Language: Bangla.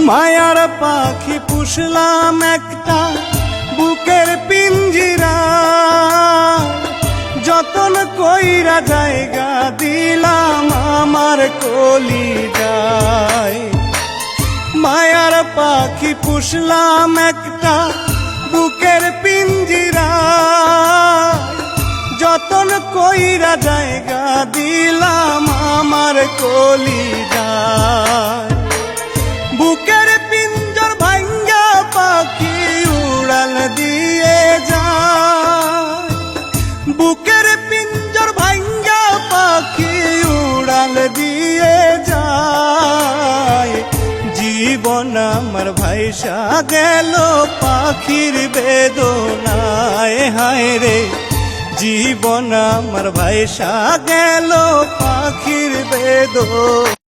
মায়ার পাখি পুষলাম একটা বুকের পিঞ্জিরা, যতন কইরা জায়গা দিলাম আমার কলিজায়। মায়ার পাখি পুষলাম একটা বুকের পিঞ্জিরা, যতন কইরা জায়গা দিলাম আমার কলিজায়। বুকের পিঞ্জর ভাঙ্গা পাখি উড়াল দিয়ে যায়, বুকের পিঞ্জর ভাঙ্গা পাখি উড়াল দিয়ে যায়। জীবন আমার ভাইসা গেল পাখির বেদনায়, হায় রে জীবন আমার ভাইসা গেল পাখির বেদনায়।